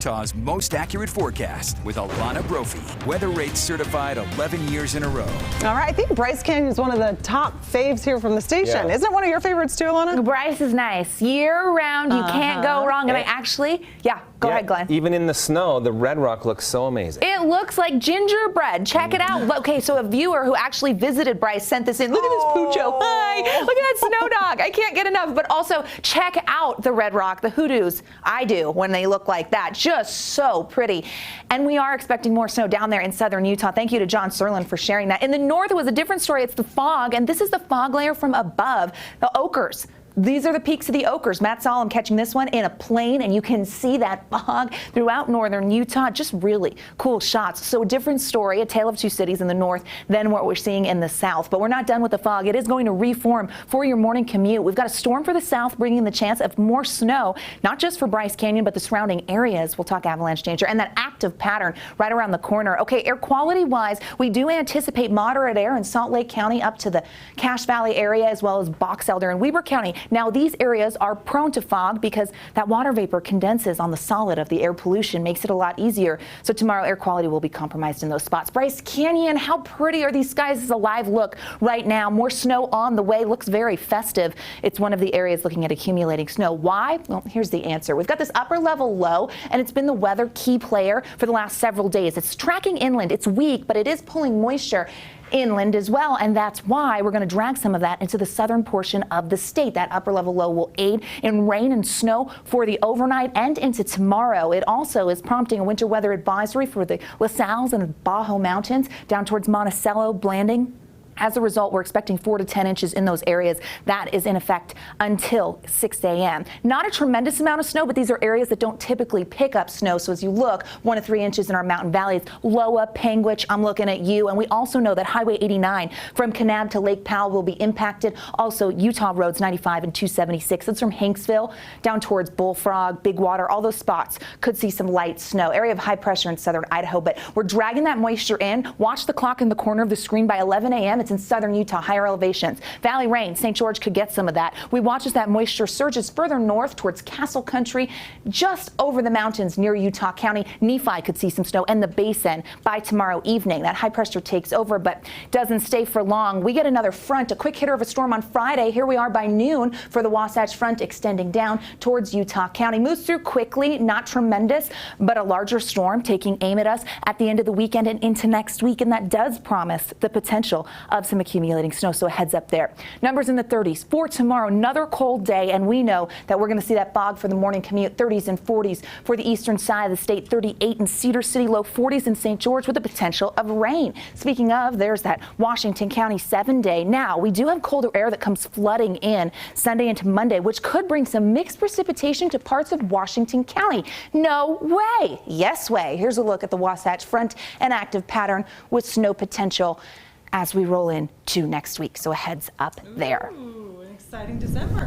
Utah's most accurate forecast with Alana Brophy. Weather rates certified 11 years in a row. All right, I think Bryce Canyon is one of the top faves here from the station. Yeah. Isn't it one of your favorites too, Alana? Bryce is nice. Year round, you can't go wrong. And go ahead, Glenn. Even in the snow, the red rock looks so amazing. It looks like gingerbread. Check it out. Okay, so a viewer who actually visited Bryce sent this in. Look at this Pucho. Hi. Look at that snow dog. I can't get enough. But also check out the red rock, the hoodoos. I do when they look like that. Just so pretty. And we are expecting more snow down there in southern Utah. Thank you to John Serlin for sharing that. In the north, it was a different story. It's the fog, and this is the fog layer from above the Oakers. These are the peaks of the Oakers. Matt Solom catching this one in a plane, and you can see that fog throughout northern Utah. Just really cool shots. So a different story, a tale of two cities in the north than what we're seeing in the south. But we're not done with the fog. It is going to reform for your morning commute. We've got a storm for the south, bringing the chance of more snow, not just for Bryce Canyon, but the surrounding areas. We'll talk avalanche danger and that active pattern right around the corner. Okay, air quality wise, we do anticipate moderate air in Salt Lake County up to the Cache Valley area, as well as Box Elder and Weber County. Now, these areas are prone to fog because that water vapor condenses on the solid of the air pollution, makes it a lot easier. So tomorrow, air quality will be compromised in those spots. Bryce Canyon, how pretty are these skies? It's a live look right now. More snow on the way. Looks very festive. It's one of the areas looking at accumulating snow. Why? Well, here's the answer. We've got this upper level low, and it's been the weather key player for the last several days. It's tracking inland. It's weak, but it is pulling moisture inland as well, and that's why we're going to drag some of that into the southern portion of the state. That upper level low will aid in rain and snow for the overnight and into tomorrow. It also is prompting a winter weather advisory for the La Salles and Bajo Mountains down towards Monticello, Blanding. As a result, we're expecting 4 to 10 inches in those areas. That is in effect until 6 a.m. Not a tremendous amount of snow, but these are areas that don't typically pick up snow. So as you look, 1 to 3 inches in our mountain valleys. Loa, Panguitch, I'm looking at you. And we also know that Highway 89 from Kanab to Lake Powell will be impacted. Also, Utah roads 95 and 276. That's from Hanksville down towards Bullfrog, Big Water. All those spots could see some light snow. Area of high pressure in southern Idaho, but we're dragging that moisture in. Watch the clock in the corner of the screen by 11 a.m. It's in southern Utah, higher elevations. Valley rain, St. George could get some of that. We watch as that moisture surges further north towards Castle Country, just over the mountains near Utah County. Nephi could see some snow, and the Basin by tomorrow evening. That high pressure takes over, but doesn't stay for long. We get another front, a quick hitter of a storm on Friday. Here we are by noon for the Wasatch Front extending down towards Utah County. Moves through quickly, not tremendous, but a larger storm taking aim at us at the end of the weekend and into next week, and that does promise the potential of some accumulating snow, so a heads up there. Numbers in the 30s for tomorrow. Another cold day, and we know that we're going to see that fog for the morning commute. 30s and 40s for the eastern side of the state. 38 in Cedar City, low 40s in St. George with the potential of rain. Speaking of, there's that Washington County 7-day. Now, we do have colder air that comes flooding in Sunday into Monday, which could bring some mixed precipitation to parts of Washington County. No way. Yes way. Here's a look at the Wasatch Front, an active pattern with snow potential as we roll in to next week. So a heads up there. Ooh, an exciting December.